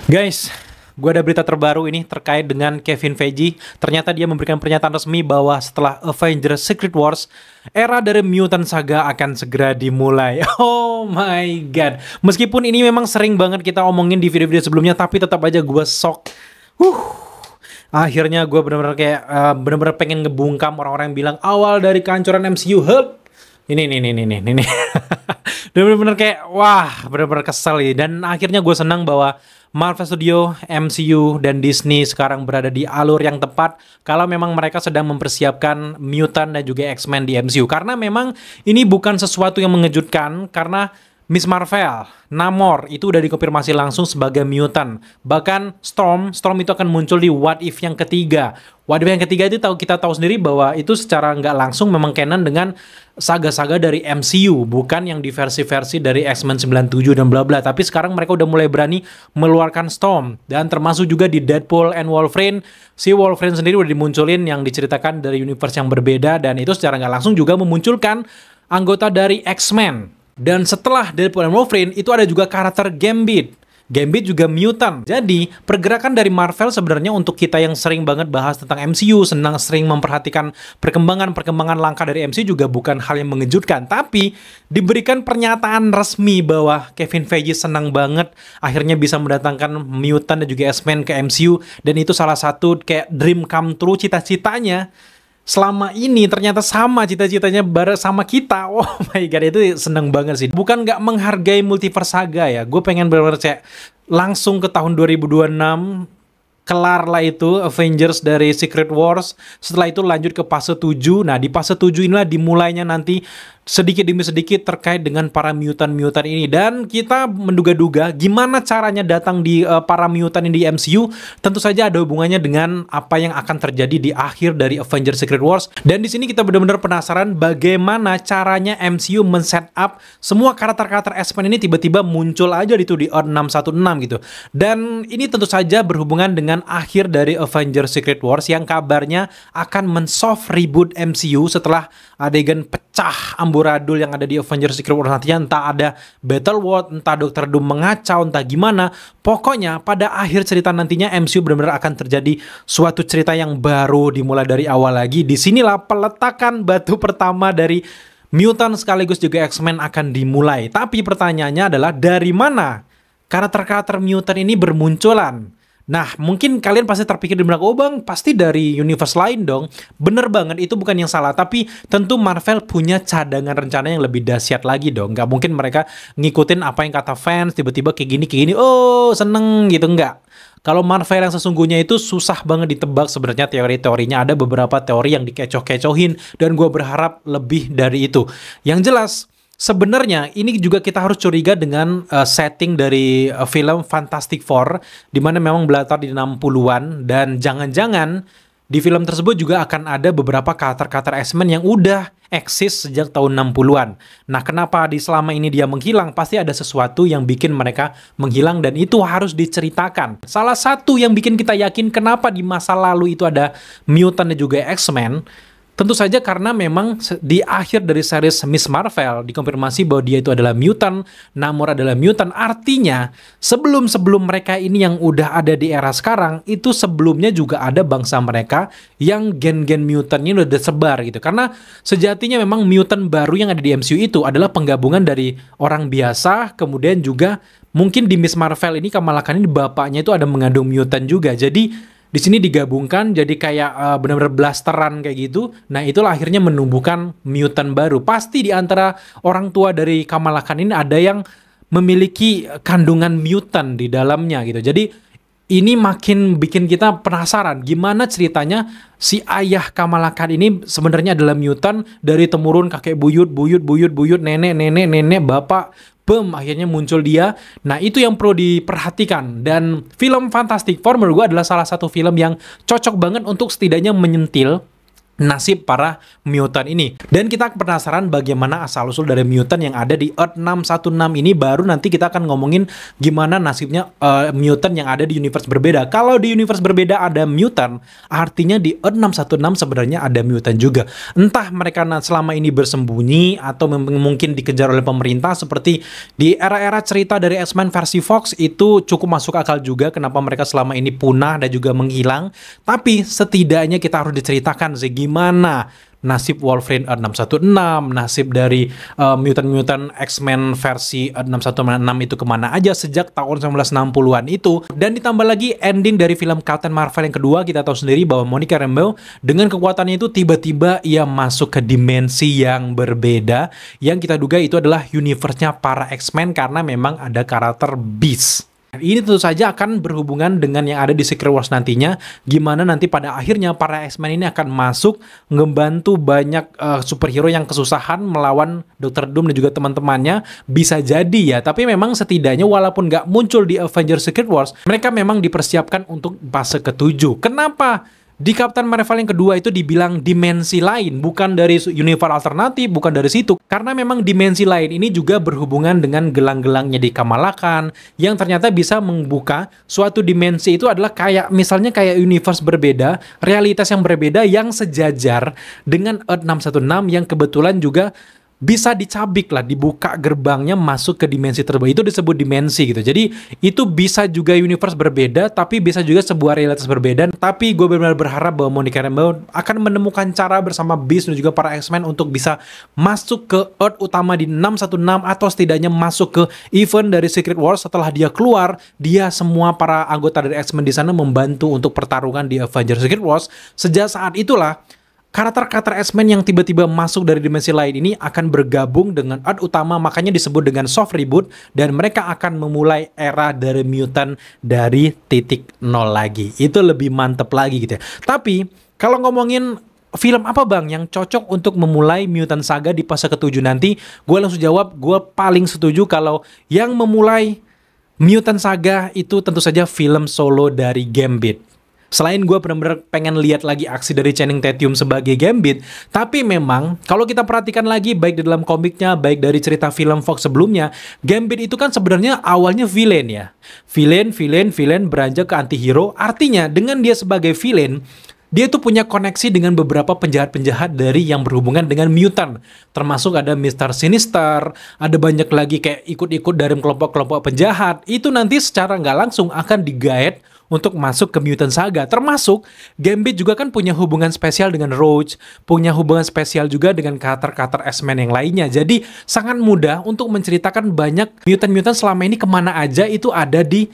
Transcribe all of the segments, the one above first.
Guys, gue ada berita terbaru ini terkait dengan Kevin Feige. Ternyata dia memberikan pernyataan resmi bahwa setelah Avengers Secret Wars, era dari Mutant Saga akan segera dimulai. Oh my god. Meskipun ini memang sering banget kita omongin di video-video sebelumnya, tapi tetap aja gue shock. Akhirnya gue bener-bener kayak bener-bener pengen ngebungkam orang-orang yang bilang awal dari kehancuran MCU. Help! Ini. Dan bener-bener kayak, wah, bener-bener kesel ya. Dan akhirnya gue senang bahwa Marvel Studio, MCU, dan Disney sekarang berada di alur yang tepat kalau memang mereka sedang mempersiapkan Mutant dan juga X-Men di MCU. Karena memang ini bukan sesuatu yang mengejutkan, karena Miss Marvel, Namor, itu udah dikonfirmasi langsung sebagai mutant. Bahkan Storm itu akan muncul di What If yang ketiga. What If yang ketiga itu kita tahu sendiri bahwa itu secara nggak langsung memang canon dengan saga-saga dari MCU, bukan yang di versi-versi dari X-Men 97 dan bla bla. Tapi sekarang mereka udah mulai berani meluarkan Storm, dan termasuk juga di Deadpool and Wolverine. Si Wolverine sendiri udah dimunculin yang diceritakan dari universe yang berbeda, dan itu secara nggak langsung juga memunculkan anggota dari X-Men. Dan setelah Deadpool and Wolverine, itu ada juga karakter Gambit. Gambit juga mutant. Jadi, pergerakan dari Marvel sebenarnya untuk kita yang sering banget bahas tentang MCU, sering memperhatikan perkembangan langkah dari MCU juga bukan hal yang mengejutkan. Tapi, diberikan pernyataan resmi bahwa Kevin Feige senang banget akhirnya bisa mendatangkan mutant dan juga X-Men ke MCU. Dan itu salah satu kayak dream come true, cita-citanya selama ini ternyata sama cita-citanya sama kita. Oh my god, itu seneng banget sih. Bukan nggak menghargai multiverse saga ya. Gue pengen bener-bener cek langsung ke tahun 2026. Kelar lah itu Avengers dari Secret Wars. Setelah itu lanjut ke fase 7. Nah, di fase 7 inilah dimulainya nanti sedikit demi sedikit terkait dengan para mutant-mutant ini. Dan kita menduga-duga gimana caranya datang di para mutant ini di MCU. Tentu saja ada hubungannya dengan apa yang akan terjadi di akhir dari Avengers Secret Wars. Dan di sini kita benar-benar penasaran bagaimana caranya MCU men-setup semua karakter-karakter X-Men ini tiba-tiba muncul aja di Earth 616 gitu. Dan ini tentu saja berhubungan dengan akhir dari Avengers Secret Wars yang kabarnya akan men-soft reboot MCU setelah adegan pecah amburadul yang ada di Avengers Secret Wars nantinya. Entah ada Battle World, entah Dr. Doom mengacau, entah gimana. Pokoknya pada akhir cerita nantinya MCU benar-benar akan terjadi suatu cerita yang baru, dimulai dari awal lagi. Disinilah peletakan batu pertama dari mutant sekaligus juga X-Men akan dimulai. Tapi pertanyaannya adalah dari mana karakter-karakter mutant ini bermunculan? Nah, mungkin kalian pasti terpikir di belakang, oh bang, pasti dari universe lain dong. Bener banget, itu bukan yang salah. Tapi tentu Marvel punya cadangan rencana yang lebih dahsyat lagi dong. Nggak mungkin mereka ngikutin apa yang kata fans, tiba-tiba kayak gini, oh seneng gitu, nggak. Kalau Marvel yang sesungguhnya itu susah banget ditebak sebenarnya teori-teorinya. Ada beberapa teori yang dikecoh-kecohin, dan gue berharap lebih dari itu. Yang jelas, sebenarnya ini juga kita harus curiga dengan setting dari film Fantastic Four, di mana memang berlatar di 60-an, dan jangan-jangan di film tersebut juga akan ada beberapa karakter-karakter X-Men yang udah eksis sejak tahun 60-an. Nah, kenapa selama ini dia menghilang? Pasti ada sesuatu yang bikin mereka menghilang, dan itu harus diceritakan. Salah satu yang bikin kita yakin kenapa di masa lalu itu ada mutant dan juga X-Men, tentu saja karena memang di akhir dari series Miss Marvel dikonfirmasi bahwa dia itu adalah mutant, Namor adalah mutant. Artinya sebelum mereka ini yang udah ada di era sekarang, itu sebelumnya juga ada bangsa mereka yang gen-gen mutantnya udah tersebar gitu. Karena sejatinya memang mutant baru yang ada di MCU itu adalah penggabungan dari orang biasa, kemudian juga mungkin di Miss Marvel ini Kamala Khan ini bapaknya itu ada mengandung mutant juga. Jadi di sini digabungkan jadi kayak benar-benar blasteran kayak gitu. Nah, itulah akhirnya menumbuhkan mutant baru. Pasti di antara orang tua dari Kamala Khan ini ada yang memiliki kandungan mutant di dalamnya gitu. Jadi ini makin bikin kita penasaran gimana ceritanya si ayah Kamala Khan ini sebenarnya adalah mutant dari temurun kakek buyut, nenek, bapak. Akhirnya muncul dia. Nah, itu yang perlu diperhatikan. Dan film Fantastic Four menurut gue adalah salah satu film yang cocok banget untuk setidaknya menyentil nasib para mutant ini. Dan kita penasaran bagaimana asal-usul dari mutant yang ada di Earth 616 ini, baru nanti kita akan ngomongin gimana nasibnya mutant yang ada di universe berbeda. Kalau di universe berbeda ada mutant, artinya di Earth 616 sebenarnya ada mutant juga. Entah mereka selama ini bersembunyi atau mungkin dikejar oleh pemerintah, seperti di era-era cerita dari X-Men versi Fox itu cukup masuk akal juga kenapa mereka selama ini punah dan juga menghilang. Tapi setidaknya kita harus diceritakan sih gimana nasib Wolverine Earth 616, nasib dari mutant-mutant X-Men versi Earth 616 itu kemana aja sejak tahun 1960-an itu. Dan ditambah lagi ending dari film Captain Marvel yang kedua, kita tahu sendiri bahwa Monica Rambeau dengan kekuatannya itu tiba-tiba ia masuk ke dimensi yang berbeda, yang kita duga itu adalah universe-nya para X-Men karena memang ada karakter Beast. Ini tentu saja akan berhubungan dengan yang ada di Secret Wars nantinya, gimana nanti pada akhirnya para X-Men ini akan masuk ngebantu banyak superhero yang kesusahan melawan Dr. Doom dan juga teman-temannya. Bisa jadi ya, tapi memang setidaknya walaupun nggak muncul di Avengers Secret Wars, mereka memang dipersiapkan untuk fase ke-7. Kenapa? Di Captain Marvel yang kedua itu dibilang dimensi lain, bukan dari universe alternatif, bukan dari situ. Karena memang dimensi lain ini juga berhubungan dengan gelang-gelangnya di Kamala Khan, yang ternyata bisa membuka suatu dimensi itu adalah kayak, misalnya kayak universe berbeda, realitas yang berbeda yang sejajar dengan Earth 616 yang kebetulan juga bisa dicabik lah, dibuka gerbangnya masuk ke dimensi tersebut. Itu disebut dimensi gitu. Jadi itu bisa juga universe berbeda, tapi bisa juga sebuah realitas berbeda. Tapi gue benar-benar berharap bahwa Monica Rambeau akan menemukan cara bersama Beast dan juga para X-Men untuk bisa masuk ke Earth utama di 616, atau setidaknya masuk ke event dari Secret Wars. Setelah dia keluar, dia semua para anggota dari X-Men di sana membantu untuk pertarungan di Avengers Secret Wars. Sejak saat itulah karakter-karakter X-Men yang tiba-tiba masuk dari dimensi lain ini akan bergabung dengan Earth utama, makanya disebut dengan soft reboot, dan mereka akan memulai era dari mutant dari titik nol lagi. Itu lebih mantep lagi gitu ya. Tapi kalau ngomongin film apa bang yang cocok untuk memulai mutant saga di fase ke-7 nanti, gue langsung jawab, gue paling setuju kalau yang memulai mutant saga itu tentu saja film solo dari Gambit. Selain gue benar-benar pengen lihat lagi aksi dari Channing Tatum sebagai Gambit, tapi memang kalau kita perhatikan lagi baik di dalam komiknya, baik dari cerita film Fox sebelumnya, Gambit itu kan sebenarnya awalnya villain ya. Villain beranjak ke anti-hero. Artinya dengan dia sebagai villain, dia tuh punya koneksi dengan beberapa penjahat-penjahat dari yang berhubungan dengan mutant. Termasuk ada Mr. Sinister, ada banyak lagi kayak ikut-ikut dari kelompok-kelompok penjahat. Itu nanti secara nggak langsung akan digaet untuk masuk ke mutant saga. Termasuk Gambit juga kan punya hubungan spesial dengan Roach, punya hubungan spesial juga dengan karakter-karakter X-Men yang lainnya. Jadi sangat mudah untuk menceritakan banyak mutant-mutant selama ini kemana aja itu ada di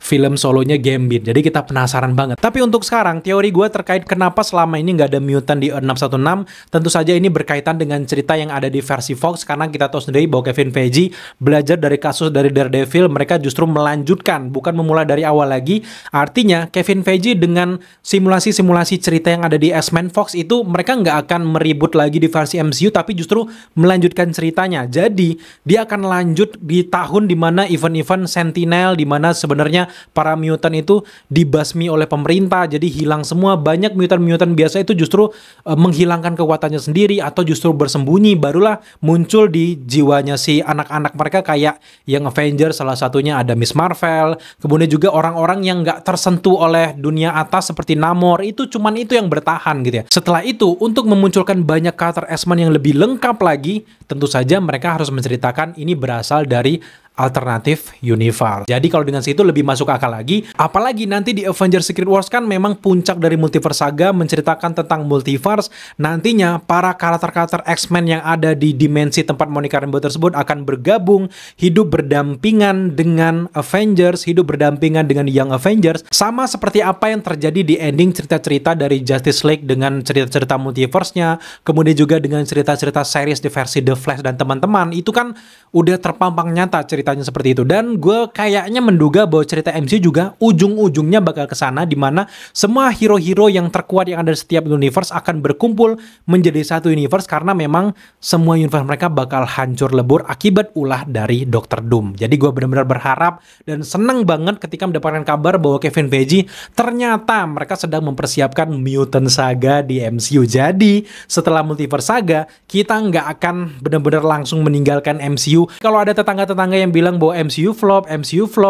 film solonya Gambit. Jadi kita penasaran banget. Tapi untuk sekarang, teori gue terkait kenapa selama ini nggak ada mutant di Earth 616, tentu saja ini berkaitan dengan cerita yang ada di versi Fox, karena kita tahu sendiri bahwa Kevin Feige belajar dari kasus dari Daredevil, mereka justru melanjutkan, bukan memulai dari awal lagi. Artinya, Kevin Feige dengan simulasi-simulasi cerita yang ada di X-Men Fox itu, mereka nggak akan meribut lagi di versi MCU, tapi justru melanjutkan ceritanya. Jadi, dia akan lanjut di tahun dimana event-event Sentinel, dimana sebenarnya para mutant itu dibasmi oleh pemerintah, jadi hilang semua. Banyak mutant-mutant biasa itu justru menghilangkan kekuatannya sendiri atau justru bersembunyi, barulah muncul di jiwanya si anak-anak mereka, kayak yang Avengers salah satunya ada Miss Marvel, kemudian juga orang-orang yang nggak tersentuh oleh dunia atas seperti Namor, itu cuman itu yang bertahan gitu ya. Setelah itu, untuk memunculkan banyak karakter X-Men yang lebih lengkap lagi, tentu saja mereka harus menceritakan ini berasal dari alternatif universe. Jadi kalau dengan situ lebih masuk akal lagi. Apalagi nanti di Avengers Secret Wars kan memang puncak dari multiverse saga, menceritakan tentang multiverse. Nantinya para karakter-karakter X-Men yang ada di dimensi tempat Monica Rambeau tersebut akan bergabung, hidup berdampingan dengan Avengers, hidup berdampingan dengan Young Avengers. Sama seperti apa yang terjadi di ending cerita-cerita dari Justice League dengan cerita-cerita multiverse-nya, kemudian juga dengan cerita-cerita series di versi The Flash dan teman-teman. Itu kan udah terpampang nyata cerita ceritanya seperti itu. Dan gue kayaknya menduga bahwa cerita MCU juga ujung-ujungnya bakal ke sana, di mana semua hero-hero yang terkuat yang ada di setiap universe akan berkumpul menjadi satu universe, karena memang semua universe mereka bakal hancur lebur akibat ulah dari Dr. Doom. Jadi gue benar-benar berharap dan seneng banget ketika mendapatkan kabar bahwa Kevin Feige ternyata mereka sedang mempersiapkan Mutant Saga di MCU. Jadi setelah Multiverse Saga, kita nggak akan benar-benar langsung meninggalkan MCU. Kalau ada tetangga-tetangga yang bilang bahwa MCU flop,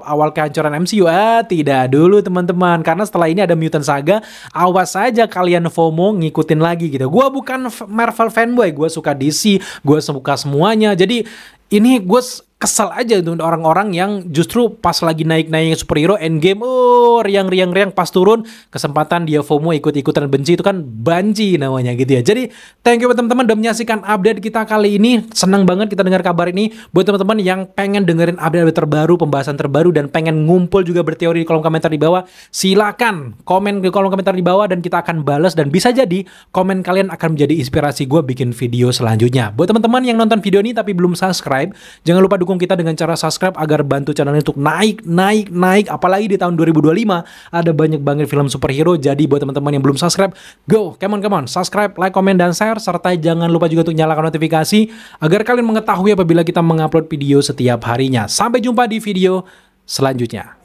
awal kehancuran MCU, tidak dulu teman-teman. Karena setelah ini ada Mutant Saga, awas saja kalian FOMO ngikutin lagi gitu. Gua bukan Marvel fanboy, gue suka DC, gue suka semuanya. Jadi ini gue kesel aja untuk orang-orang yang justru pas lagi naik-naik superhero Endgame, riang pas turun kesempatan dia FOMO ikut-ikutan benci, itu kan banci namanya gitu ya. Jadi thank you buat teman-teman udah menyaksikan update kita kali ini. Senang banget kita dengar kabar ini. Buat teman-teman yang pengen dengerin update terbaru, pembahasan terbaru, dan pengen ngumpul juga berteori di kolom komentar di bawah, silakan komen di kolom komentar di bawah dan kita akan balas, dan bisa jadi komen kalian akan menjadi inspirasi gue bikin video selanjutnya. Buat teman-teman yang nonton video ini tapi belum subscribe, jangan lupa dukung kita dengan cara subscribe agar bantu channel ini untuk naik. Apalagi di tahun 2025 ada banyak banget film superhero. Jadi buat teman-teman yang belum subscribe, go, come on, subscribe, like, komen, dan share, serta jangan lupa juga untuk nyalakan notifikasi agar kalian mengetahui apabila kita mengupload video setiap harinya. Sampai jumpa di video selanjutnya.